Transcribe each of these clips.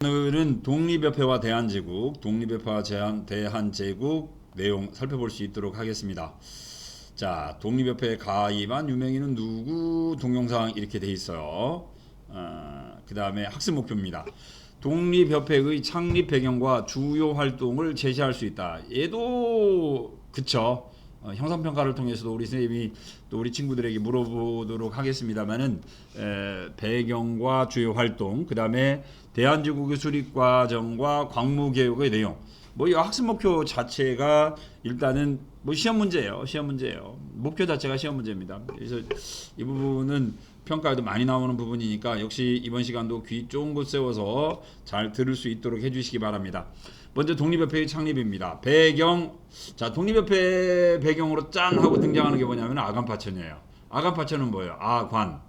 오늘은 독립협회와 대한제국, 독립협회와 대한제국 내용 살펴볼 수 있도록 하겠습니다. 자, 독립협회에 가입한 유명인은 누구? 동영상 이렇게 돼 있어요. 그 다음에 학습 목표입니다. 독립협회의 창립 배경과 주요 활동을 제시할 수 있다. 얘도 그쵸. 형상평가를 통해서도 우리 선생님이 또 우리 친구들에게 물어보도록 하겠습니다만은 배경과 주요 활동, 그 다음에 대한제국의 수립과정과 광무개혁의 내용. 뭐 이 학습 목표 자체가 일단은 뭐 시험 문제예요. 목표 자체가 시험 문제입니다. 그래서 이 부분은 평가에도 많이 나오는 부분이니까 역시 이번 시간도 귀 쫑긋 세워서 잘 들을 수 있도록 해주시기 바랍니다. 먼저 독립협회의 창립입니다. 배경, 자, 독립협회 배경으로 짠 하고 등장하는 게 뭐냐면 아간파천이에요. 아간파천은 뭐예요? 아관.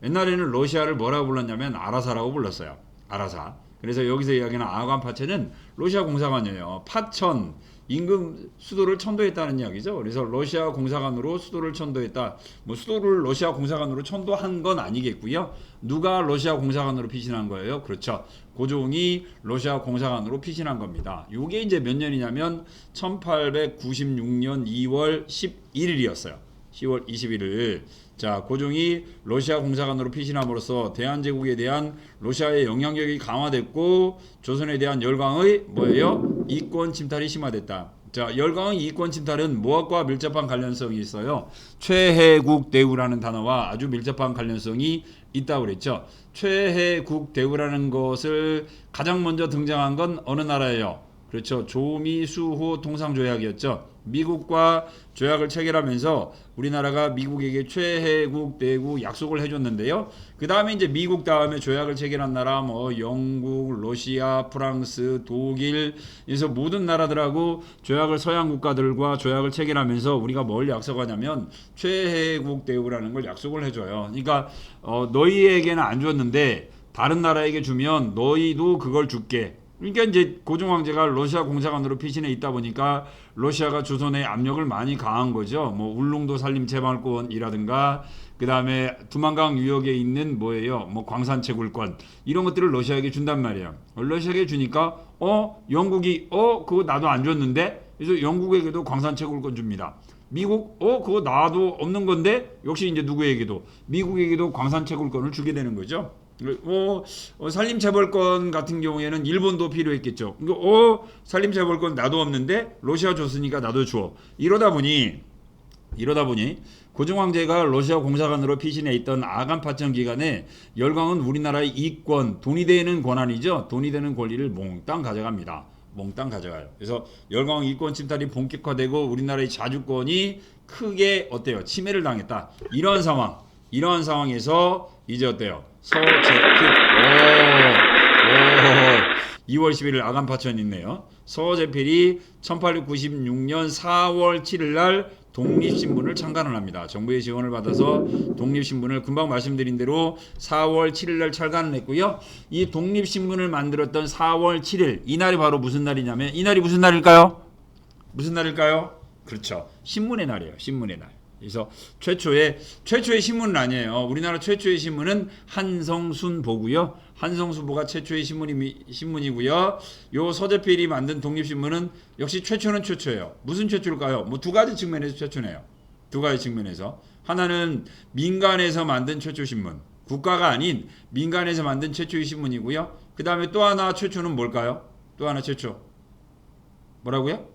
옛날에는 러시아를 뭐라고 불렀냐면 아라사라고 불렀어요. 아라사. 그래서 여기서 이야기하는 아간파천은 러시아 공사관이에요. 파천, 임금 수도를 천도했다는 이야기죠. 그래서 러시아 공사관으로 수도를 천도했다. 뭐 수도를 러시아 공사관으로 천도한 건 아니겠고요. 누가 러시아 공사관으로 피신한 거예요? 그렇죠. 고종이 러시아 공사관으로 피신한 겁니다. 이게 이제 몇 년이냐면 1896년 2월 11일이었어요. 10월 21일. 자, 고종이 러시아 공사관으로 피신함으로써 대한제국에 대한 러시아의 영향력이 강화됐고 조선에 대한 열강의 뭐예요? 이권 침탈이 심화됐다. 자, 열강의 이권 침탈은 무엇과 밀접한 관련성이 있어요? 최해국 대우라는 단어와 아주 밀접한 관련성이 있다고 그랬죠. 최해국 대우라는 것을 가장 먼저 등장한 건 어느 나라예요? 그렇죠. 조미수호 통상조약이었죠. 미국과 조약을 체결하면서 우리나라가 미국에게 최해국 대우 약속을 해줬는데요. 그 다음에 이제 미국 다음에 조약을 체결한 나라 뭐 영국, 러시아, 프랑스, 독일 그래서 모든 나라들하고 조약을 서양 국가들과 조약을 체결하면서 우리가 뭘 약속하냐면 최해국 대우라는 걸 약속을 해줘요. 그러니까 너희에게는 안 줬는데 다른 나라에게 주면 너희도 그걸 줄게. 그러니까 이제 고종 황제가 러시아 공사관으로 피신해 있다 보니까 러시아가 조선에 압력을 많이 가한 거죠. 뭐 울릉도 산림 채광권이라든가 그 다음에 두만강 유역에 있는 뭐예요? 뭐 광산 채굴권 이런 것들을 러시아에게 준단 말이에요. 러시아에게 주니까 영국이 그거 나도 안 줬는데 그래서 영국에게도 광산 채굴권 줍니다. 미국 그거 나도 없는 건데 역시 이제 누구에게도 미국에게도 광산 채굴권을 주게 되는 거죠. 산림재벌권 같은 경우에는 일본도 필요했겠죠. 산림재벌권 나도 없는데 러시아 줬으니까 나도 줘. 이러다 보니 고종 황제가 러시아 공사관으로 피신해 있던 아간 파천 기간에 열강은 우리나라의 이권, 돈이 되는 권한이죠. 돈이 되는 권리를 몽땅 가져갑니다. 몽땅 가져가요. 그래서 열강 이권 침탈이 본격화되고 우리나라의 자주권이 크게 어때요? 침해를 당했다. 이러한 상황에서 이제 어때요? 서재필 2월 11일 아간파천 있네요. 서재필이 1896년 4월 7일 날 독립신문을 창간을 합니다. 정부의 지원을 받아서 독립신문을 금방 말씀드린 대로 4월 7일 날 창간을 했고요. 이 독립신문을 만들었던 4월 7일 이 날이 바로 무슨 날이냐면 이 날이 무슨 날일까요? 그렇죠. 신문의 날이에요. 신문의 날. 그래서 최초의 신문은 아니에요. 우리나라 최초의 신문은 한성순보고요. 한성순보가 최초의 신문이고요. 요 서재필이 만든 독립신문은 역시 최초는 최초예요. 무슨 최초일까요? 뭐 두 가지 측면에서 최초네요. 두 가지 측면에서 하나는 민간에서 만든 최초 신문, 국가가 아닌 민간에서 만든 최초의 신문이고요. 그 다음에 또 하나 최초는 뭘까요? 또 하나 최초 뭐라고요?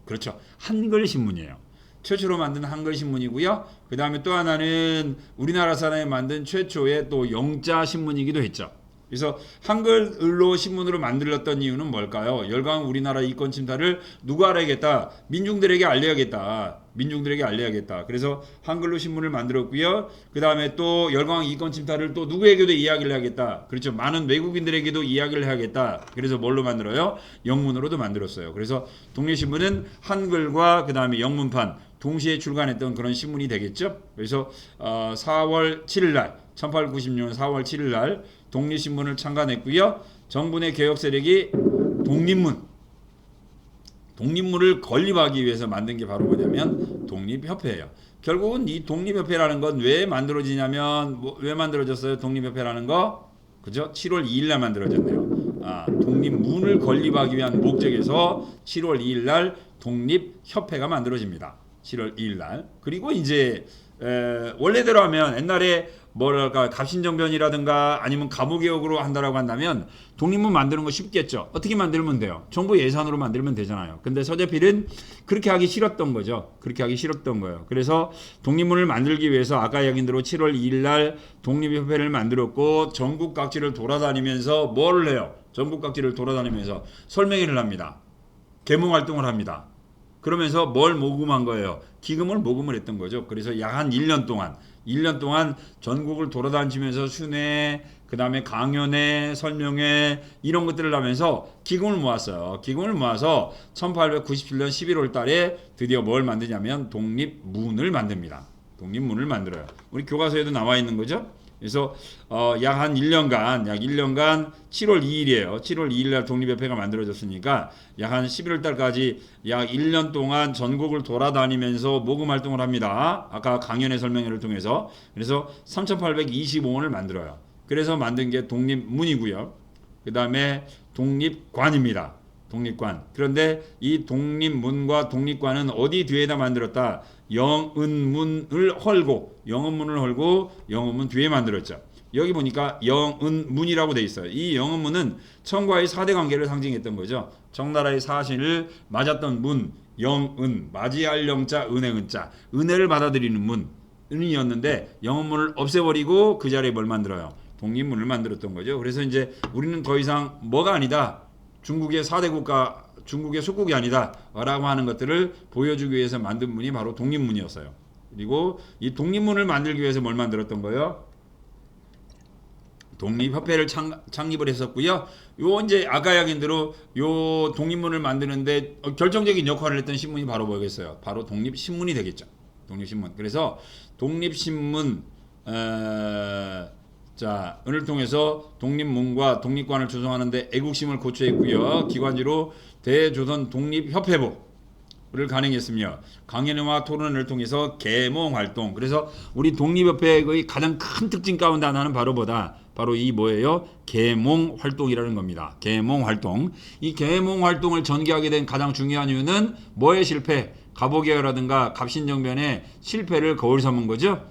그렇죠. 한글 신문이에요. 최초로 만든 한글 신문이고요. 그 다음에 또 하나는 우리나라 사람이 만든 최초의 또 영자 신문이기도 했죠. 그래서 한글로 신문으로 만들었던 이유는 뭘까요? 열강 우리나라 이권 침탈을 누가 알아야겠다? 민중들에게 알려야겠다. 그래서 한글로 신문을 만들었고요. 그 다음에 또 열강 이권 침탈을 또 누구에게도 이야기를 해야겠다. 그렇죠. 많은 외국인들에게도 이야기를 해야겠다. 그래서 뭘로 만들어요? 영문으로도 만들었어요. 그래서 독립신문은 한글과 그 다음에 영문판 동시에 출간했던 그런 신문이 되겠죠. 그래서 4월 7일 날 1896년 4월 7일 날 독립신문을 창간했고요. 정부 내 개혁 세력이 독립문을 건립하기 위해서 만든 게 바로 뭐냐면 독립협회예요. 결국은 이 독립협회라는 건 왜 만들어지냐면 왜 만들어졌어요? 독립협회라는 거 그죠? 7월 2일 날 만들어졌네요. 독립문을 건립하기 위한 목적에서 7월 2일 날 독립협회가 만들어집니다. 7월 2일 날. 그리고 이제 원래대로 하면 옛날에 뭐랄까 갑신정변이라든가 아니면 가부개혁으로 한다라고 한다면 독립문 만드는 거 쉽겠죠. 어떻게 만들면 돼요? 정부 예산으로 만들면 되잖아요. 근데 서재필은 그렇게 하기 싫었던 거죠. 그렇게 하기 싫었던 거예요. 그래서 독립문을 만들기 위해서 아까 이야기한 대로 7월 2일 날 독립협회를 만들었고 전국 각지를 돌아다니면서 뭘 해요? 전국 각지를 돌아다니면서 설명회를 합니다. 계몽 활동을 합니다. 그러면서 뭘 모금한 거예요? 기금을 모금을 했던 거죠. 그래서 약 한 1년 동안 전국을 돌아다니면서 순회, 그 다음에 강연회, 설명회 이런 것들을 하면서 기금을 모았어요. 기금을 모아서 1897년 11월 달에 드디어 뭘 만드냐면 독립문을 만듭니다. 독립문을 만들어요. 우리 교과서에도 나와 있는 거죠. 그래서 약 한 1년간 7월 2일이에요. 7월 2일 날 독립협회가 만들어졌으니까 약 한 11월 달까지 약 1년 동안 전국을 돌아다니면서 모금 활동을 합니다. 아까 강연회 설명회를 통해서. 그래서 3825원을 만들어요. 그래서 만든 게 독립문이고요. 그 다음에 독립관입니다. 독립관. 그런데 이 독립문과 독립관은 어디 뒤에다 만들었다? 영은문을 헐고 영은문 뒤에 만들었죠. 여기 보니까 영은문이라고 돼 있어요. 이 영은문은 청과의 4대 관계를 상징했던 거죠. 청나라의 사신을 맞았던 문, 영은, 맞이할 영자, 은혜 은자, 은혜를 받아들이는 문, 은이었는데 영은문을 없애버리고 그 자리에 뭘 만들어요? 독립문을 만들었던 거죠. 그래서 이제 우리는 더 이상 뭐가 아니다. 중국의 4대 국가, 중국의 속국이 아니다 라고 하는 것들을 보여주기 위해서 만든 문이 바로 독립문이었어요. 그리고 이 독립문을 만들기 위해서 뭘 만들었던 거예요? 독립협회를 창립을 했었고요. 요 이제 아까 이야기한 대로 요 독립문을 만드는데 결정적인 역할을 했던 신문이 바로 뭐겠어요? 바로 독립신문이 되겠죠. 독립신문. 그래서 독립신문 을 통해서 독립문과 독립관을 조성하는데 애국심을 고취했고요. 기관지로 대조선 독립협회부를 간행했으며 강연회와 토론을 통해서 계몽 활동. 그래서 우리 독립협회의 가장 큰 특징 가운데 하나는 바로 이 뭐예요? 계몽 활동이라는 겁니다. 계몽 활동. 이 계몽 활동을 전개하게 된 가장 중요한 이유는 뭐의 실패? 가보개혁이라든가 갑신정변의 실패를 거울 삼은 거죠.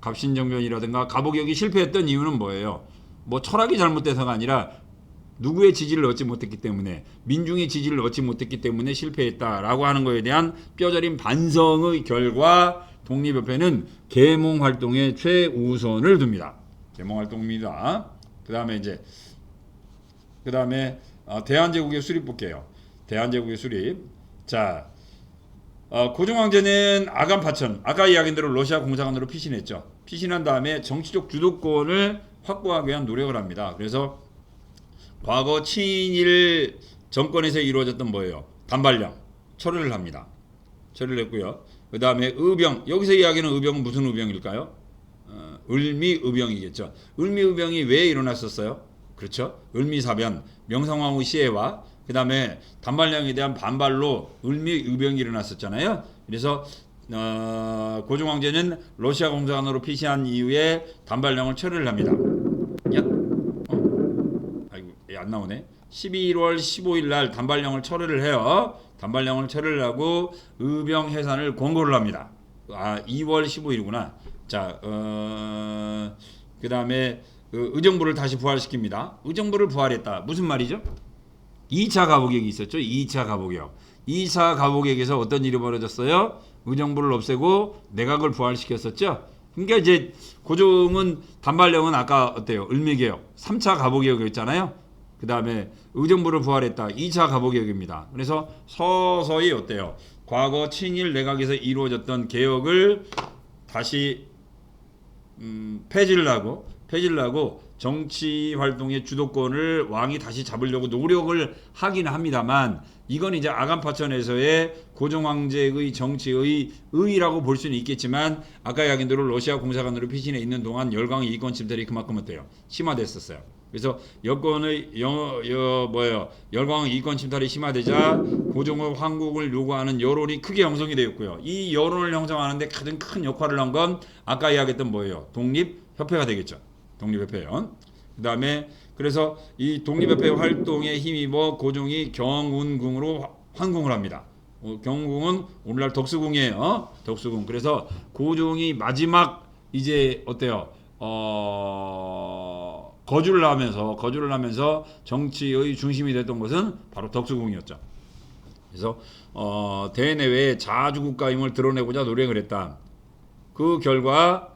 갑신정변이라든가 가보개혁이 실패했던 이유는 뭐예요? 뭐 철학이 잘못돼서가 아니라 누구의 지지를 얻지 못했기 때문에, 민중의 지지를 얻지 못했기 때문에 실패했다라고 하는 것에 대한 뼈저린 반성의 결과 독립협회는 계몽 활동에 최우선을 둡니다. 계몽 활동입니다. 그 다음에 대한제국의 수립 볼게요. 대한제국의 수립. 자, 고종황제는 아간파천, 아까 이야기한 대로 러시아 공사관으로 피신했죠. 피신한 다음에 정치적 주도권을 확보하기 위한 노력을 합니다. 그래서 과거 친일 정권에서 이루어졌던 뭐예요? 단발령 철회를 합니다. 철회를 했고요. 그 다음에 의병, 여기서 이야기하는 의병은 무슨 의병일까요? 을미의병이겠죠. 을미의병이 왜 일어났었어요? 그렇죠. 을미사변, 명성황후 시해와 그 다음에 단발령에 대한 반발로 을미의병이 일어났었잖아요. 그래서 고종황제는 러시아 공사관으로 피신한 이후에 단발령을 철회를 합니다. 아이고, 안 나오네. 11월 15일 날 단발령을 철회를 해요. 단발령을 철회를 하고 의병 해산을 권고를 합니다. 2월 15일이구나. 자, 그 다음에 의정부를 다시 부활시킵니다. 의정부를 부활했다. 무슨 말이죠? 2차 가보개혁이 있었죠. 2차 가보개혁. 2차 가보개혁에서 어떤 일이 벌어졌어요? 의정부를 없애고 내각을 부활시켰었죠. 그러니까 이제 고종은 단발령은 아까 어때요? 을미개혁. 3차 가보개혁이었잖아요. 그 다음에 의정부를 부활했다. 2차 가보개혁입니다. 그래서 서서히 어때요? 과거 친일 내각에서 이루어졌던 개혁을 다시 폐지를 하고 정치 활동의 주도권을 왕이 다시 잡으려고 노력을 하긴 합니다만, 이건 이제 아간파천에서의 고종황제의 정치의 의의라고 볼 수는 있겠지만, 아까 이야기한 대로 러시아 공사관으로 피신해 있는 동안 열강의 이권 침탈이 그만큼 어때요? 심화됐었어요. 그래서 열강의 이권 침탈이 심화되자 고종의 황국을 요구하는 여론이 크게 형성이 되었고요. 이 여론을 형성하는데 가장 큰 역할을 한 건 아까 이야기했던 뭐예요? 독립협회가 되겠죠. 독립협회요. 그 다음에 그래서 이 독립협회 활동에 힘입어 고종이 경운궁으로 환궁을 합니다. 경운궁은 오늘날 덕수궁이에요. 덕수궁. 그래서 고종이 마지막 이제 어때요? 거주를 하면서 정치의 중심이 됐던 것은 바로 덕수궁이었죠. 그래서 대내외의 자주국가임을 드러내고자 노력을 했다. 그 결과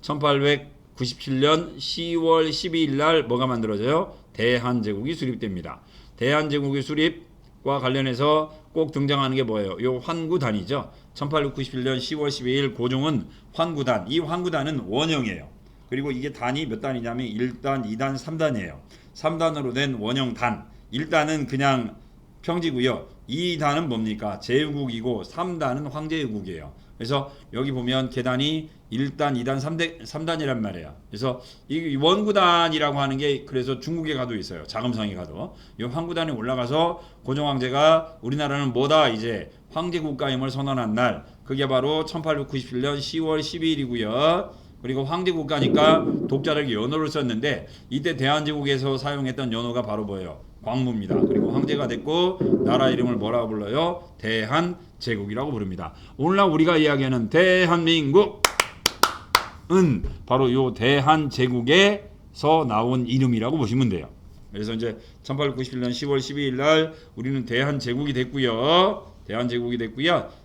1897년 10월 12일 날 뭐가 만들어져요? 대한제국이 수립됩니다. 대한제국의 수립과 관련해서 꼭 등장하는 게 뭐예요? 요 환구단이죠. 1897년 10월 12일 고종은 환구단, 이 환구단은 원형이에요. 그리고 이게 단이 몇 단이냐면 1단, 2단, 3단이에요. 3단으로 된 원형단. 1단은 그냥 평지고요. 2단은 뭡니까? 제국이고 3단은 황제국이에요. 그래서 여기 보면 계단이 1단, 2단, 3단이란 말이에요. 그래서 이 원구단이라고 하는 게 그래서 중국에 가도 있어요. 자금성에 가도. 이 황구단에 올라가서 고종황제가 우리나라는 뭐다 이제 황제국가임을 선언한 날. 그게 바로 1897년 10월 12일이고요. 그리고 황제국가니까 독자적 연호를 썼는데 이때 대한제국에서 사용했던 연호가 바로 뭐예요? 광무입니다. 그리고 황제가 됐고 나라 이름을 뭐라고 불러요? 대한제국이라고 부릅니다. 오늘날 우리가 이야기하는 대한민국은 바로 요 대한제국에서 나온 이름이라고 보시면 돼요. 그래서 이제 1897년 10월 12일 날 우리는 대한제국이 됐고요.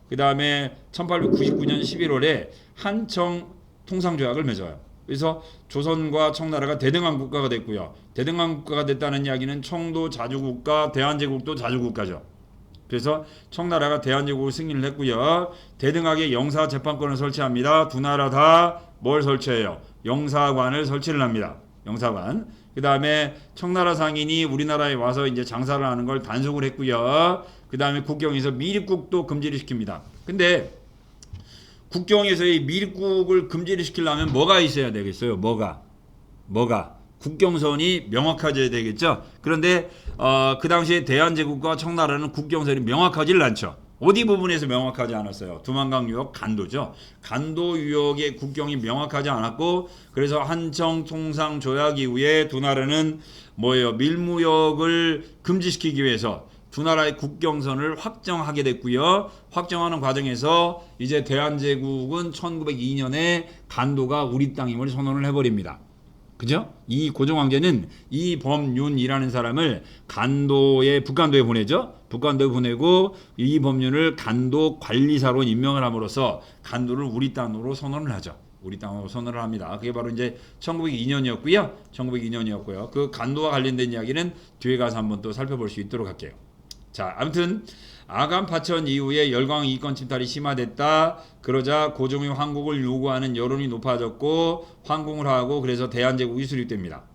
그 다음에 1899년 11월에 한청 통상조약을 맺어요. 그래서 조선과 청나라가 대등한 국가가 됐고요. 대등한 국가가 됐다는 이야기는 청도 자주국가, 대한제국도 자주국가죠. 그래서 청나라가 대한제국을 승인을 했고요. 대등하게 영사재판권을 설치합니다. 두 나라 다 뭘 설치해요? 영사관을 설치를 합니다. 영사관. 그 다음에 청나라 상인이 우리나라에 와서 이제 장사를 하는 걸 단속을 했고요. 그 다음에 국경에서 미립국도 금지를 시킵니다. 근데 국경에서의 미립국을 금지를 시키려면 뭐가 있어야 되겠어요? 뭐가? 국경선이 명확해져야 되겠죠? 그런데 그 당시에 대한제국과 청나라는 국경선이 명확하지를 않죠. 어디 부분에서 명확하지 않았어요? 두만강 유역 간도죠. 간도 유역의 국경이 명확하지 않았고 그래서 한청 통상 조약 이후에 두 나라는 뭐예요? 밀무역을 금지시키기 위해서 두 나라의 국경선을 확정하게 됐고요. 확정하는 과정에서 이제 대한제국은 1902년에 간도가 우리 땅임을 선언을 해버립니다. 그죠? 이 고종황제는 이범윤이라는 사람을 북간도에 보내죠. 북간도에 보내고 이범윤을 간도 관리사로 임명을 함으로써 간도를 우리 땅으로 선언을 하죠. 우리 땅으로 선언을 합니다. 그게 바로 이제 1902년이었고요. 그 간도와 관련된 이야기는 뒤에 가서 한번 또 살펴볼 수 있도록 할게요. 자, 아무튼 아간 파천 이후에 열강 이권 침탈이 심화됐다. 그러자 고종의 환국을 요구하는 여론이 높아졌고 환궁을 하고 그래서 대한제국이 수립됩니다.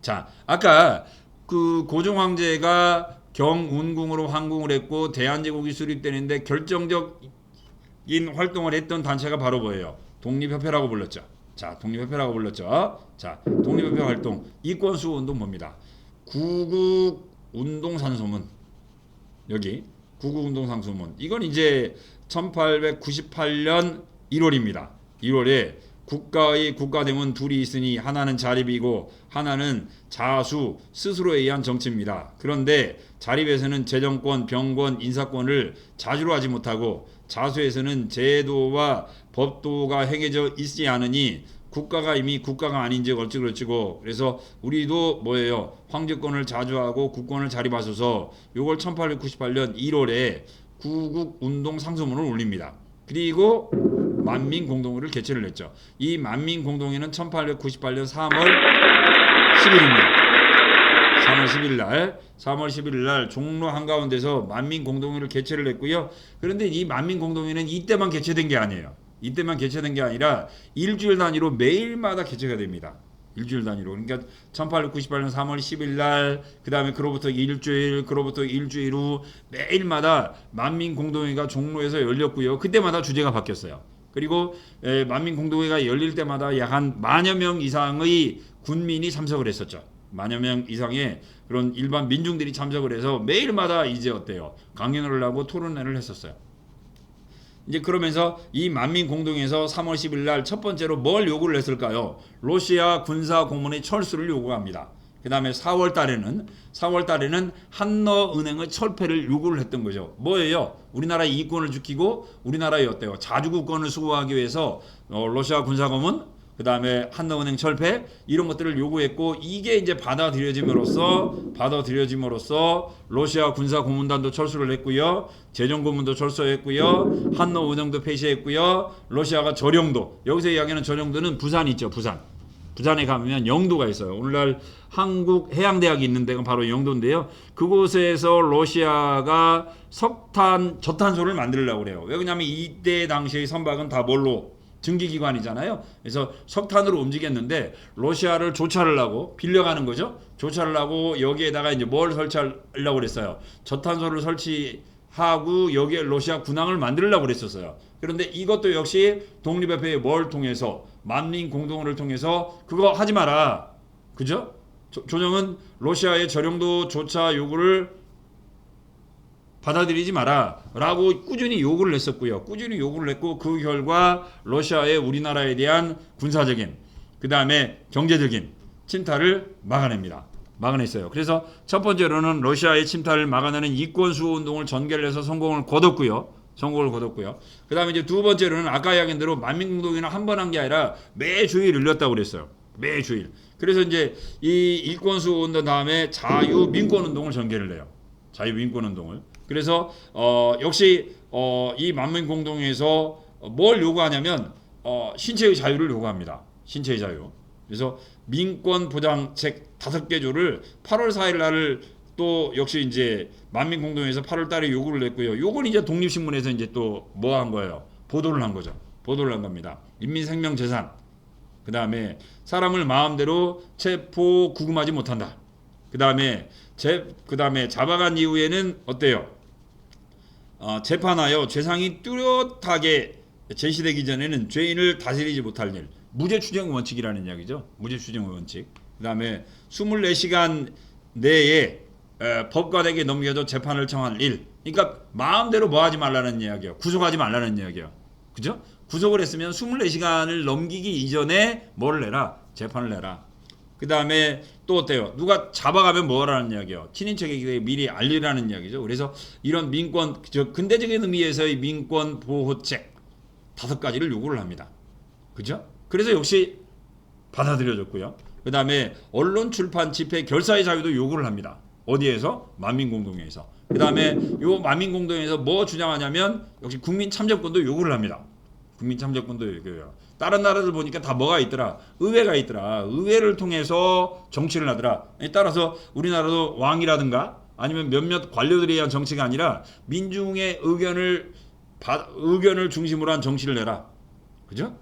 자, 아까 그 고종 황제가 경운궁으로 환궁을 했고 대한제국이 수립되는데 결정적인 활동을 했던 단체가 바로 뭐예요? 독립협회라고 불렀죠. 자, 독립협회 활동, 이권수호 운동 뭡니다? 구국운동산소문. 여기 구국운동상소문. 이건 이제 1898년 1월입니다. 1월에 국가의 국가대문 둘이 있으니 하나는 자립이고 하나는 자수 스스로에 의한 정치입니다. 그런데 자립에서는 재정권, 병권, 인사권을 자주로 하지 못하고 자수에서는 제도와 법도가 행해져 있지 않으니 국가가 이미 국가가 아닌즉 얼찌그럴찌고 그래서 우리도 뭐예요? 황제권을 자주하고 국권을 자립하소서. 요걸 1898년 1월에 구국운동상소문을 올립니다. 그리고 만민공동회를 개최를 했죠. 이 만민공동회는 1898년 3월 10일입니다. 3월 11일 날 종로 한가운데서 만민공동회를 개최를 했고요. 그런데 이 만민공동회는 이때만 개최된 게 아니에요. 이때만 개최된 게 아니라 일주일 단위로 매일마다 개최가 됩니다. 일주일 단위로. 그러니까 1898년 3월 10일 날, 그 다음에 그로부터 일주일 후 매일마다 만민공동회가 종로에서 열렸고요. 그때마다 주제가 바뀌었어요. 그리고 만민공동회가 열릴 때마다 약 한 만여 명 이상의 군민이 참석을 했었죠. 만여 명 이상의 그런 일반 민중들이 참석을 해서 매일마다 이제 어때요? 강연을 하고 토론회를 했었어요. 이제 그러면서 이 만민공동에서 3월 10일 날 첫 번째로 뭘 요구를 했을까요? 러시아 군사 공무원의 철수를 요구합니다. 그 다음에 4월 달에는 한너은행의 철폐를 요구를 했던 거죠. 뭐예요? 우리나라의 이권을 지키고 우리나라의 어때요? 자주국권을 수호하기 위해서 러시아 군사고문, 그 다음에 한너은행 철폐 이런 것들을 요구했고, 이게 이제 받아들여짐으로써 러시아 군사 고문단도 철수를 했고요, 재정 고문도 철수했고요, 한너은행도 폐쇄했고요, 러시아가 전용도, 여기서 이야기하는 전용도는 부산 있죠. 부산에 가면 영도가 있어요. 오늘날 한국 해양대학이 있는 데가 바로 영도인데요. 그곳에서 러시아가 저탄소를 만들려고 그래요. 왜냐하면 이때 당시의 선박은 다 뭘로? 증기기관이잖아요. 그래서 석탄으로 움직였는데 러시아를 조차를 하고 빌려가는 거죠. 조차를 하고 여기에다가 이제 뭘 설치하려고 그랬어요. 저탄소를 설치하고 여기에 러시아 군항을 만들려고 그랬었어요. 그런데 이것도 역시 독립협회의 뭘 통해서, 만민공동을 통해서 그거 하지 마라. 그죠? 조정은 러시아의 저령도 조차 요구를 받아들이지 마라 라고 꾸준히 요구를 했었고요. 꾸준히 요구를 했고, 그 결과 러시아의 우리나라에 대한 군사적인, 그 다음에 경제적인 침탈을 막아냈어요. 그래서 첫 번째로는 러시아의 침탈을 막아내는 이권 수호 운동을 전개를 해서 성공을 거뒀고요. 그 다음에 이제 두 번째로는 아까 이야기한 대로 만민공동회는 한 번 한 게 아니라 매주일 열렸다고 그랬어요. 매주일. 그래서 이제 이 이권 수호 운동 다음에 자유민권 운동을 전개를 해요. 자유민권 운동을. 그래서 역시 이 만민공동회에서 뭘 요구하냐면 신체의 자유를 요구합니다. 신체의 자유. 그래서 민권 보장책 5개조를 8월 4일 날을 또 역시 이제 만민공동회에서 8월 달에 요구를 했고요. 요건 이제 독립신문에서 이제 또 뭐 한 거예요? 보도를 한 거죠. 보도를 한 겁니다. 인민생명재산. 그 다음에 사람을 마음대로 체포 구금하지 못한다. 그 다음에 잡아간 이후에는 어때요? 재판하여 죄상이 뚜렷하게 제시되기 전에는 죄인을 다스리지 못할 일, 무죄 추정 원칙이라는 이야기죠. 무죄 추정 원칙. 그 다음에 24시간 내에 법관에게 넘겨져 재판을 청할 일. 그러니까 마음대로 뭐 하지 말라는 이야기예요. 구속하지 말라는 이야기예요. 그죠? 구속을 했으면 24시간을 넘기기 이전에 뭐를 내라? 재판을 내라. 그 다음에 또 어때요? 누가 잡아가면 뭐라는 이야기예요? 친인척에게 미리 알리라는 이야기죠. 그래서 이런 민권, 근대적인 의미에서의 민권 보호책 5가지를 요구를 합니다. 그죠? 그래서 역시 받아들여졌고요. 그 다음에 언론, 출판, 집회, 결사의 자유도 요구를 합니다. 어디에서? 만민공동회에서. 그 다음에 요 만민공동회에서 뭐 주장하냐면 역시 국민참정권도 요구를 합니다. 국민참정권도 요구해요. 다른 나라들 보니까 다 뭐가 있더라? 의회가 있더라. 의회를 통해서 정치를 하더라. 따라서 우리나라도 왕이라든가 아니면 몇몇 관료들에 의한 정치가 아니라 민중의 의견을 중심으로 한 정치를 내라. 그죠?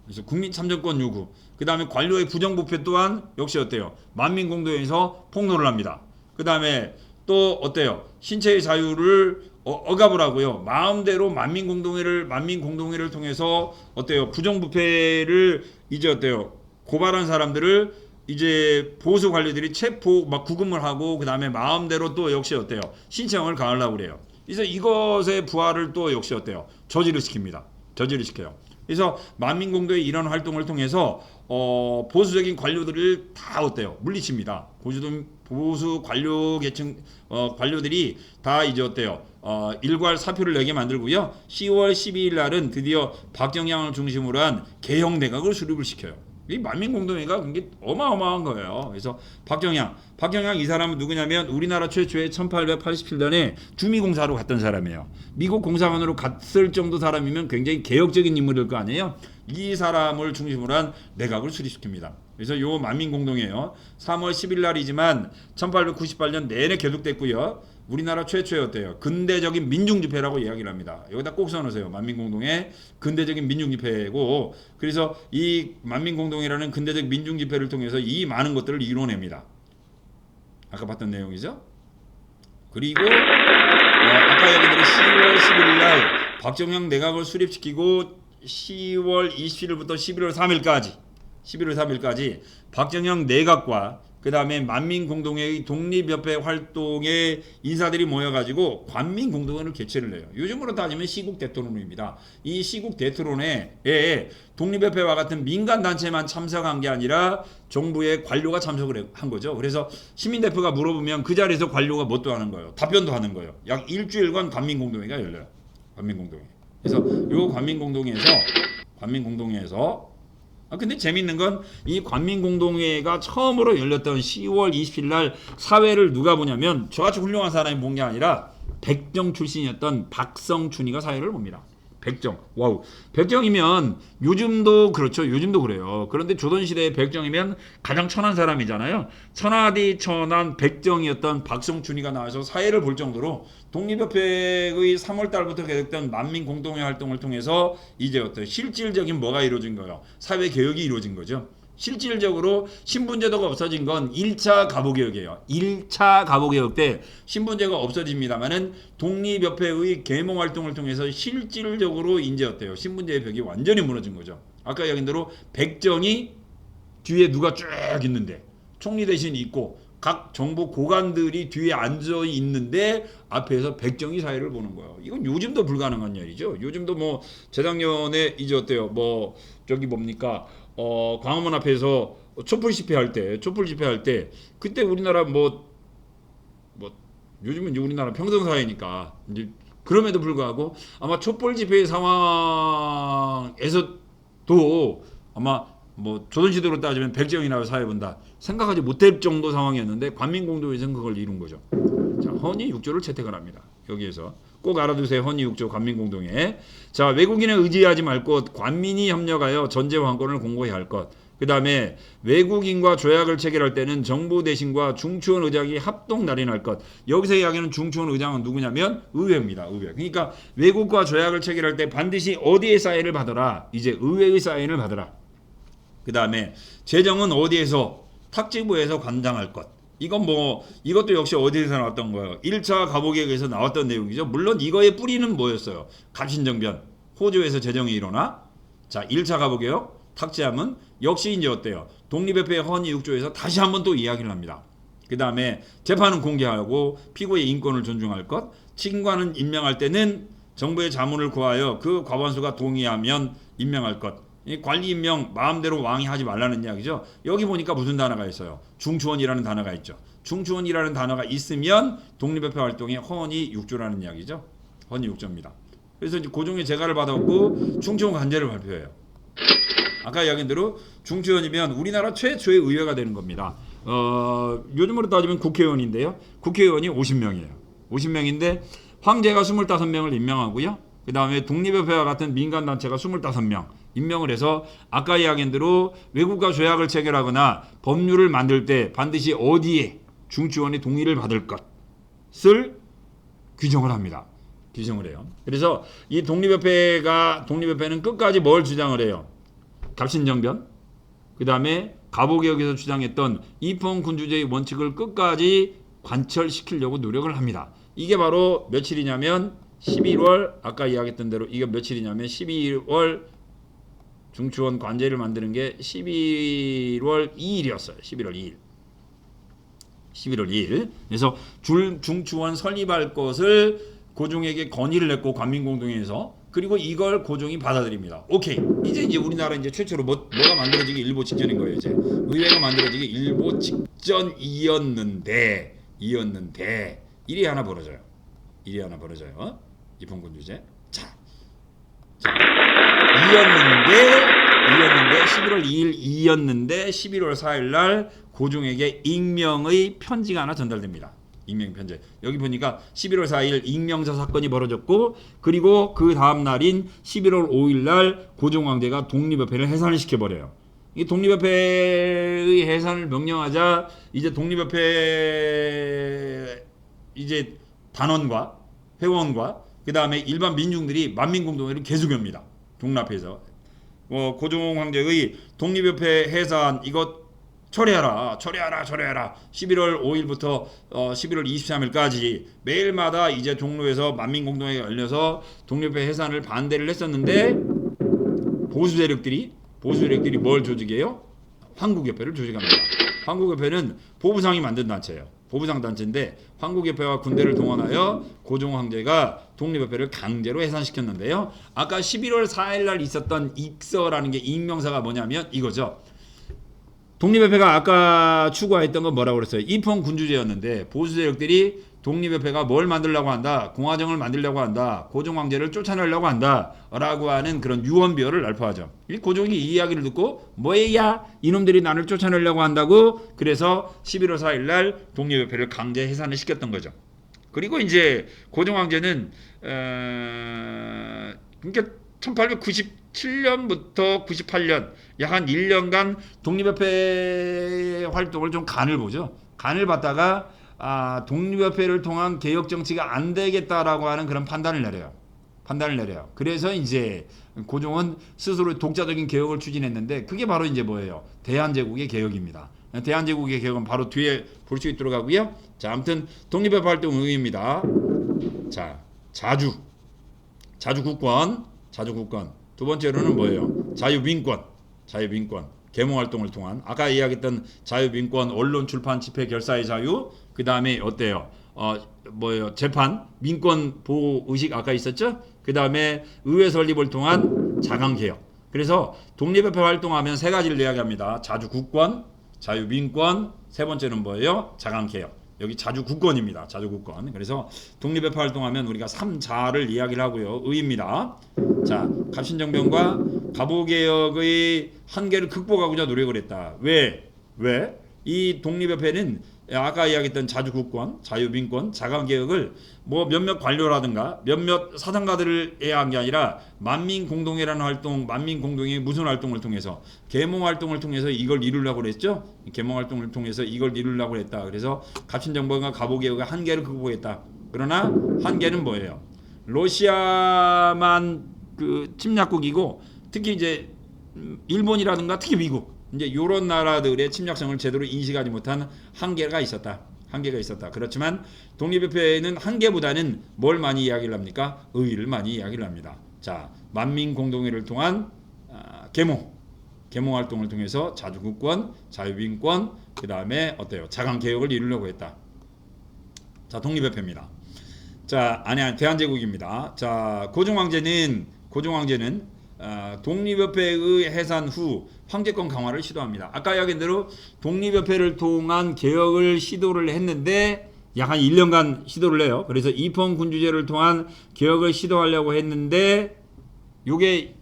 그래서 국민참정권 요구. 그 다음에 관료의 부정부패 또한 역시 어때요? 만민공동회에서 폭로를 합니다. 그 다음에 또 어때요? 신체의 자유를 억압을 하고요. 마음대로 만민공동회를 통해서 어때요? 부정부패를 이제 어때요? 고발한 사람들을 이제 보수 관리들이 체포 막 구금을 하고, 그 다음에 마음대로 또 역시 어때요? 신체형을 가하려고 그래요. 그래서 이것의 부활을 또 역시 어때요? 저지를 시켜요. 그래서 만민공동의 이런 활동을 통해서 보수적인 관료들을 다 어때요? 물리칩니다. 보수 관료 계층 관료들이 다 이제 어때요? 일괄 사표를 내게 만들고요. 10월 12일 날은 드디어 박정양을 중심으로 한 개혁 내각을 수립을 시켜요. 이 만민공동회가 그게 어마어마한 거예요. 그래서 박정양 이 사람은 누구냐면 우리나라 최초의 1887년에 주미공사로 갔던 사람이에요. 미국 공사관으로 갔을 정도 사람이면 굉장히 개혁적인 인물일 거 아니에요. 이 사람을 중심으로 한 내각을 수립시킵니다. 그래서 요 만민공동회요. 3월 10일 날이지만 1898년 내내 계속됐고요. 우리나라 최초의 어때요? 근대적인 민중집회라고 이야기를 합니다. 여기다 꼭 써놓으세요. 만민공동회 근대적인 민중집회고, 그래서 이 만민공동회라는 근대적 민중집회를 통해서 이 많은 것들을 이뤄냅니다. 아까 봤던 내용이죠. 그리고 아까 이야기드린 10월 11일 날 박정양 내각을 수립시키고 10월 27일부터 11월 3일까지 박정양 내각과 그 다음에 만민공동회의 독립협회 활동에 인사들이 모여가지고 관민공동회를 개최를 해요. 요즘으로 따지면 시국 대토론입니다. 이 시국 대토론에 독립협회와 같은 민간단체만 참석한 게 아니라 정부의 관료가 참석을 한 거죠. 그래서 시민대표가 물어보면 그 자리에서 관료가 뭣도 하는 거예요. 답변도 하는 거예요. 약 일주일간 관민공동회가 열려요. 관민공동회. 그래서 요 관민공동회에서 근데 재밌는 건 이 관민공동회가 처음으로 열렸던 10월 20일 날 사회를 누가 보냐면 저같이 훌륭한 사람이 본 게 아니라 백정 출신이었던 박성춘이가 사회를 봅니다. 백정. 와우. 백정이면 요즘도 그렇죠. 요즘도 그래요. 그런데 조선시대의 백정이면 가장 천한 사람이잖아요. 천하디 천한 백정이었던 박성춘이가 나와서 사회를 볼 정도로 독립협회의 3월 달부터 계속된 만민공동회 활동을 통해서 이제 어떤 실질적인 뭐가 이루어진 거예요. 사회 개혁이 이루어진 거죠. 실질적으로 신분제도가 없어진 건 1차 가보개혁이에요. 1차 가보개혁 때 신분제가 없어집니다만은 독립협회의 계몽 활동을 통해서 실질적으로 이제 어때요? 신분제의 벽이 완전히 무너진 거죠. 아까 얘기한 대로 백정이 뒤에 누가 쭉 있는데 총리 대신 있고 각 정부 고관들이 뒤에 앉아 있는데 앞에서 백정이 사회를 보는 거예요. 이건 요즘도 불가능한 일이죠. 요즘도 뭐 재작년에 이제 어때요? 뭐 저기 뭡니까? 광화문 앞에서 촛불 집회할 때 그때 우리나라 뭐 요즘은 이제 우리나라 평등사회니까 이제 그럼에도 불구하고 아마 촛불 집회 상황에서도 아마 뭐 조선시대로 따지면 백정이나 사회 본다 생각하지 못할 정도 상황이었는데 관민공동회에서는 그걸 이룬 거죠. 자, 헌의 6조를 채택을 합니다. 여기에서 꼭 알아두세요. 헌의 6조 관민공동회. 자, 외국인에 의지하지 말 것, 관민이 협력하여 전제와 환권을 공고히 할 것. 그 다음에 외국인과 조약을 체결할 때는 정부 대신과 중추원 의장이 합동 날인할 것. 여기서 이야기하는 중추원 의장은 누구냐면 의회입니다. 의회. 그러니까 외국과 조약을 체결할 때 반드시 어디의 사인을 받아라. 이제 의회의 사인을 받아라. 그 다음에 재정은 어디에서 탁지부에서 관장할 것. 이건 뭐 이것도 역시 어디에서 나왔던 거예요. 1차 가보개혁에서 나왔던 내용이죠. 물론 이거의 뿌리는 뭐였어요? 갑신정변. 호주에서 재정이 일어나. 자, 1차 가보개혁 탁지함은 역시 이제 어때요? 독립협회 헌의 6조에서 다시 한번 또 이야기를 합니다. 그 다음에 재판은 공개하고 피고의 인권을 존중할 것. 친관은 임명할 때는 정부의 자문을 구하여 그 과반수가 동의하면 임명할 것. 이 관리 임명 마음대로 왕이 하지 말라는 이야기죠. 여기 보니까 무슨 단어가 있어요? 중추원이라는 단어가 있죠. 중추원이라는 단어가 있으면 독립협회 활동에 헌의 6조라는 이야기죠. 헌의 6조입니다. 그래서 이제 고종의 재가를 받았고 중추원 관제를 발표해요. 아까 이야기한 대로 중추원이면 우리나라 최초의 의회가 되는 겁니다. 요즘으로 따지면 국회의원인데요. 국회의원이 50명이에요. 50명인데 황제가 25명을 임명하고요. 그 다음에 독립협회와 같은 민간단체가 25명 임명을 해서 아까 이야기한 대로 외국과 조약을 체결하거나 법률을 만들 때 반드시 어디에 중추원의 동의를 받을 것을 규정을 합니다. 규정을 해요. 그래서 이 독립협회는 끝까지 뭘 주장을 해요? 갑신정변, 그 다음에 가보개혁에서 주장했던 이펑군주제의 원칙을 끝까지 관철시키려고 노력을 합니다. 이게 바로 며칠이냐면 11월 아까 이야기했던 대로 이게 며칠이냐면 12월 중추원 관제를 만드는 게 11월 2일이었어요. 11월 2일. 11월 2일. 그래서 중추원 설립할 것을 고종에게 건의를 했고 관민공동회에서 그리고 이걸 고종이 받아들입니다. 오케이. 이제 우리나라 이제 최초로 뭐가 만들어지기 일보 직전인 거예요. 이제 의회가 만들어지기 일보 직전이었는데 일이 하나 벌어져요. 이펑군주제. 자. 이었는데 11월 2일 11월 4일 날 고종에게 익명의 편지가 하나 전달됩니다. 익명 편지. 여기 보니까 11월 4일 익명서 사건이 벌어졌고 그리고 그 다음 날인 11월 5일 날 고종 황제가 독립협회를 해산을 시켜 버려요. 이 독립협회의 해산을 명령하자 이제 독립협회 이제 단원과 회원과 그 다음에 일반 민중들이 만민공동회를 계속 엽니다. 동랍해서 고종 황제의 독립협회 해산 이것 철회하라. 11월 5일부터 11월 23일까지 매일마다 이제 종로에서 만민공동회가 열려서 독립협회 해산을 반대를 했었는데 보수 세력들이 뭘 조직해요? 황국협회를 조직합니다. 황국협회는 보부상이 만든 단체예요. 보부상 단체인데 황국협회와 군대를 동원하여 고종 황제가 독립협회를 강제로 해산시켰는데요. 아까 11월 4일 날 있었던 익서라는 게 익명사가 뭐냐면 이거죠. 독립협회가 아까 추구했던 건 뭐라고 그랬어요? 입헌 군주제였는데 보수 세력들이 독립협회가 뭘 만들려고 한다? 공화정을 만들려고 한다. 고종 황제를 쫓아내려고 한다. 라고 하는 그런 유언비어를 날포하죠. 이 고종이 이 이야기를 듣고 뭐야? 이놈들이 나를 쫓아내려고 한다고 그래서 11월 4일 날 독립협회를 강제 해산을 시켰던 거죠. 그리고 이제 고종 황제는 그러니까 1897년부터 98년 약 한 1년간 독립협회 활동을 좀 간을 보죠. 간을 봤다가 독립협회를 통한 개혁 정치가 안 되겠다라고 하는 그런 판단을 내려요. 그래서 이제 고종은 스스로 독자적인 개혁을 추진했는데 그게 바로 이제 뭐예요? 대한제국의 개혁입니다. 대한제국의 개혁은 바로 뒤에 볼 수 있도록 하고요. 자, 아무튼 독립협회 활동 의의입니다. 자, 자주국권. 두 번째로는 뭐예요? 자유민권. 계몽활동을 통한 아까 이야기했던 자유민권, 언론, 출판, 집회, 결사의 자유. 그 다음에 어때요? 재판, 민권 보호 의식 아까 있었죠? 그 다음에 의회 설립을 통한 자강개혁. 그래서 독립협회 활동하면 세 가지를 이야기합니다. 자주국권, 자유민권, 세 번째는 뭐예요? 자강개혁. 여기 자주국권입니다. 자주국권. 그래서 독립협회 활동하면 우리가 3자를 이야기를 하고요. 의입니다. 자, 갑신정변과 갑오개혁의 한계를 극복하고자 노력을 했다. 왜? 이 독립협회는 아까 이야기했던 자주국권, 자유민권, 자강개혁을 뭐 몇몇 관료라든가 몇몇 사상가들을 한 게 아니라 만민공동회라는 활동, 만민공동회 무슨 활동을 통해서 계몽활동을 통해서 이걸 이루려고 그랬죠. 계몽활동을 통해서 이걸 이루려고 했다. 그래서 갑신정변과 갑오개혁의 한계를 극복했다. 그러나 한계는 뭐예요? 러시아만 그 침략국이고 특히 이제 일본이라든가 특히 미국 이제 이런 나라들의 침략성을 제대로 인식하지 못한 한계가 있었다. 그렇지만 독립협회는 한계보다는 뭘 많이 이야기를 합니까? 의의를 많이 이야기를 합니다. 자, 만민공동회를 통한 계몽 활동을 통해서 자주국권, 자유민권, 그 다음에 어때요? 자강개혁을 이루려고 했다. 자, 독립협회입니다. 자, 대한제국입니다. 자, 고종 황제는 독립협회의 해산 후 황제권 강화를 시도합니다. 아까 이야기한 대로 독립협회를 통한 개혁을 시도를 했는데 약 한 1년간 시도를 해요. 그래서 입헌 군주제를 통한 개혁을 시도하려고 했는데 이게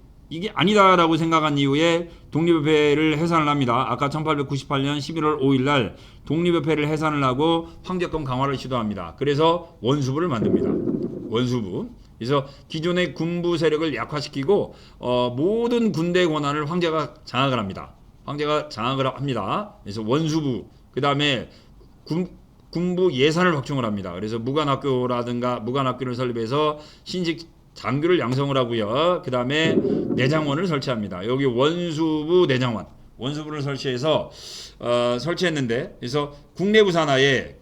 아니다라고 생각한 이후에 독립협회를 해산을 합니다. 아까 1898년 11월 5일 날 독립협회를 해산을 하고 황제권 강화를 시도합니다. 그래서 원수부를 만듭니다. 원수부. 그래서 기존의 군부 세력을 약화시키고 모든 군대 권한을 황제가 장악을 합니다. 그래서 원수부, 그 다음에 군부 예산을 확충을 합니다. 그래서 무관학교를 설립해서 신식 장교를 양성을 하고요. 그 다음에 내장원을 설치합니다. 여기 원수부를 설치했는데 그래서 국내부 산하에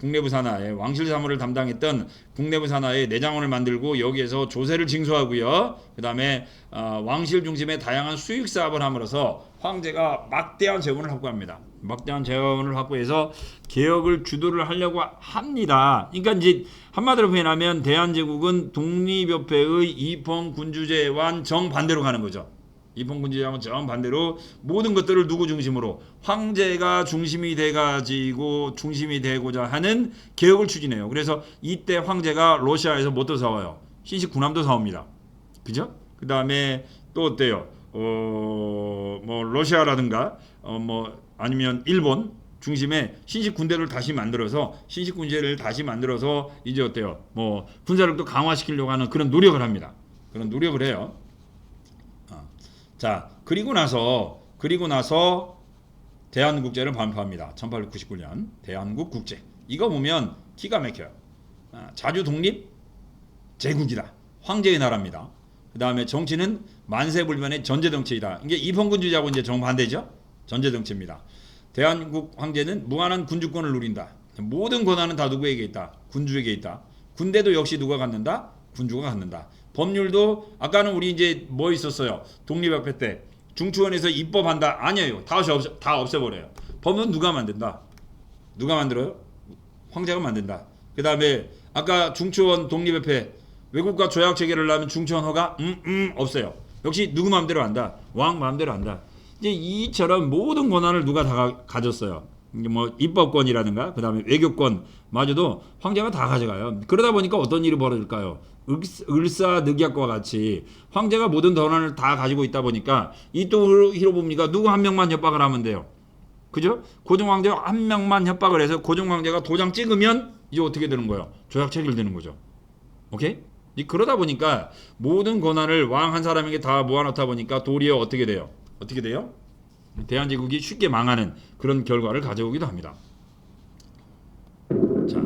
왕실 사무를 담당했던 국내부 산하에 내장원을 만들고 여기에서 조세를 징수하고요. 그 다음에 왕실 중심의 다양한 수익 사업을 함으로써 황제가 막대한 재원을 확보해서 개혁을 주도를 하려고 합니다. 그러니까 이제 한마디로 표현하면 대한제국은 독립협회의 입헌 군주제와는 정반대로 가는 거죠. 입헌군주제와는 정반대로 모든 것들을 누구 중심으로? 황제가 중심이 되고자 하는 개혁을 추진해요. 그래서 이때 황제가 러시아에서 뭣도 사와요? 신식 군함도 사옵니다. 그죠? 그 다음에 또 어때요? 러시아라든가 아니면 일본 중심의 신식 군대를 다시 만들어서 이제 어때요? 군사력도 강화시키려고 하는 그런 노력을 합니다. 그런 노력을 해요. 자, 그리고 나서 대한국제를 반포합니다. 1899년 대한국국제. 이거 보면 기가 막혀요. 자주 독립 제국이다. 황제의 나라입니다. 그 다음에 정치는 만세불변의 전제정치이다. 이게 입헌군주제하고 이제 정반대죠. 전제정치입니다. 대한국 황제는 무한한 군주권을 누린다. 모든 권한은 다 누구에게 있다? 군주에게 있다. 군대도 역시 누가 갖는다? 군주가 갖는다. 법률도 아까는 우리 이제 뭐 있었어요? 독립협회 때 중추원에서 입법한다. 아니에요. 다 없애버려요. 법은 누가 만든다? 누가 만들어요? 황제가 만든다. 그 다음에 아까 중추원 독립협회 외국과 조약 체결을 하면 중추원 허가 없어요. 역시 누구 마음대로 한다. 왕 마음대로 한다. 이제 이처럼 모든 권한을 누가 다 가졌어요. 뭐 입법권이라든가 그 다음에 외교권마저도 황제가 다 가져가요. 그러다 보니까 어떤 일이 벌어질까요? 을사늑약과 같이 황제가 모든 권한을 다 가지고 있다 보니까 이토 히로부미가 누구 한 명만 협박을 하면 돼요. 그죠? 고종황제가 한 명만 협박을 해서 고종황제가 도장 찍으면 이제 어떻게 되는 거예요? 조약 체결되는 거죠. 오케이? 그러다 보니까 모든 권한을 왕 한 사람에게 다 모아놓다 보니까 도리어 어떻게 돼요? 어떻게 돼요? 대한제국이 쉽게 망하는 그런 결과를 가져오기도 합니다. 자,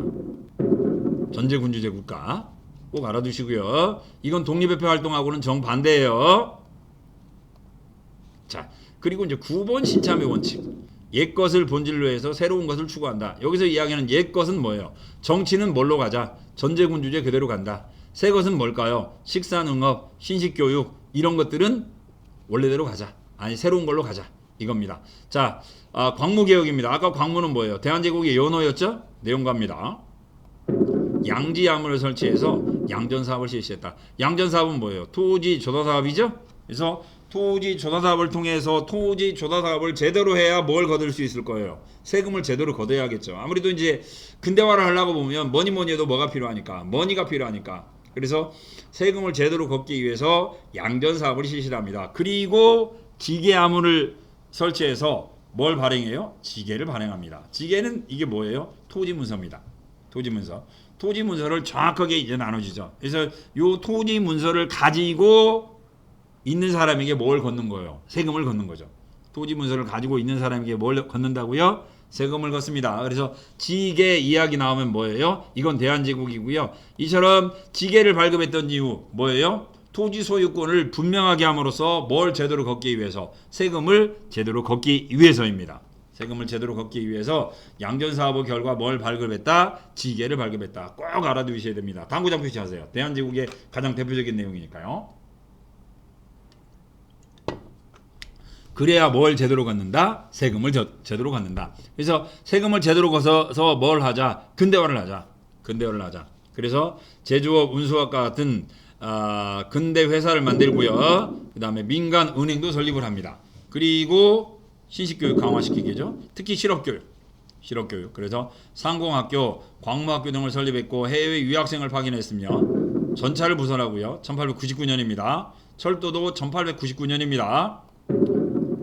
전제군주제 국가 꼭 알아두시고요. 이건 독립협회 활동하고는 정반대예요. 자, 그리고 이제 9번 신참의 원칙. 옛것을 본질로 해서 새로운 것을 추구한다. 여기서 이야기하는 옛것은 뭐예요? 정치는 뭘로 가자? 전제군주제 그대로 간다. 새 것은 뭘까요? 식사능업, 신식교육 이런 것들은 원래대로 가자. 아니 새로운 걸로 가자. 이겁니다. 자, 광무개혁입니다. 아까 광무는 뭐예요? 대한제국의 연호였죠? 내용과입니다. 양지야문을 설치해서 양전사업을 실시했다. 양전사업은 뭐예요? 토지조사사업이죠? 그래서 토지조사사업을 통해서 토지조사사업을 제대로 해야 뭘 거둘 수 있을 거예요? 세금을 제대로 걷어야겠죠. 아무래도 이제 근대화를 하려고 보면 뭐니 해도 뭐가 필요하니까 머니가 필요하니까 그래서 세금을 제대로 걷기 위해서 양전사업을 실시합니다. 그리고 지계야문을 설치해서 뭘 발행해요? 지계를 발행합니다. 지계는 이게 뭐예요? 토지문서입니다. 토지문서. 토지문서를 정확하게 이제 나눠지죠. 그래서 요 토지문서를 가지고 있는 사람에게 뭘 걷는 거예요? 세금을 걷는 거죠. 토지문서를 가지고 있는 사람에게 뭘 걷는다고요? 세금을 걷습니다. 그래서 지계 이야기 나오면 뭐예요? 이건 대한제국이고요. 이처럼 지계를 발급했던 이유 뭐예요? 토지 소유권을 분명하게 함으로써 뭘 제대로 걷기 위해서 세금을 제대로 걷기 위해서입니다. 세금을 제대로 걷기 위해서 양전사업의 결과 뭘 발급했다? 지계를 발급했다. 꼭 알아두셔야 됩니다. 당구장 표시하세요. 대한제국의 가장 대표적인 내용이니까요. 그래야 뭘 제대로 걷는다? 세금을 제대로 걷는다. 그래서 세금을 제대로 걷어서 뭘 하자? 근대화를 하자. 근대화를 하자. 그래서 제조업, 운수업과 같은 근대 회사를 만들고요. 그 다음에 민간 은행도 설립을 합니다. 그리고 신식교육 강화시키겠죠. 특히 실업교육. 그래서 상공학교, 광무학교 등을 설립했고 해외 유학생을 파견했으며 전차를 부설하고요. 1899년입니다. 철도도 1899년입니다.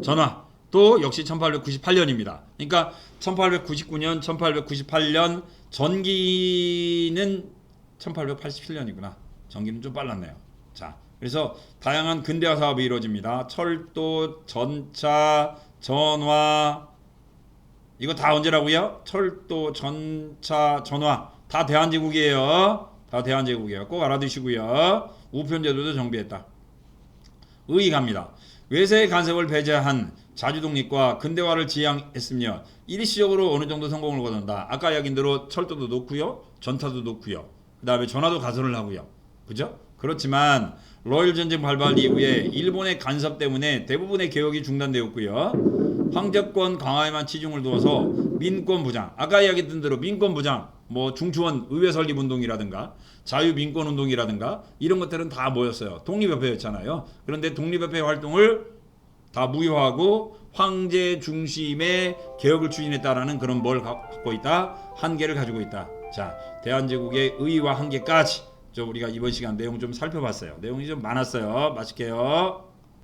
전화 또 역시 1898년입니다. 그러니까 1899년, 1898년 전기는 1887년이구나. 전기는 좀 빨랐네요. 자, 그래서 다양한 근대화 사업이 이루어집니다. 철도, 전차, 전화 이거 다 언제라고요? 철도, 전차, 전화 다 대한제국이에요. 다 대한제국이에요. 꼭 알아두시고요. 우편제도도 정비했다. 의의 갑니다. 외세의 간섭을 배제한 자주독립과 근대화를 지향했으며 일시적으로 어느 정도 성공을 거둔다. 아까 이야기한 대로 철도도 놓고요. 전차도 놓고요. 그 다음에 전화도 가설을 하고요. 그죠? 그렇지만 러일 전쟁 발발 이후에 일본의 간섭 때문에 대부분의 개혁이 중단되었고요. 황제권 강화에만 치중을 두어서 민권 부장, 아까 이야기했던 대로 민권 부장, 뭐 중추원 의회 설립 운동이라든가 자유민권 운동이라든가 이런 것들은 다 뭐였어요? 독립협회였잖아요. 그런데 독립협회 활동을 다 무효하고 황제 중심의 개혁을 추진했다라는 그런 뭘 갖고 있다? 한계를 가지고 있다. 자, 대한제국의 의의와 한계까지 우리가 이번 시간 내용 좀 살펴봤어요. 내용이 좀 많았어요. 맛있게요.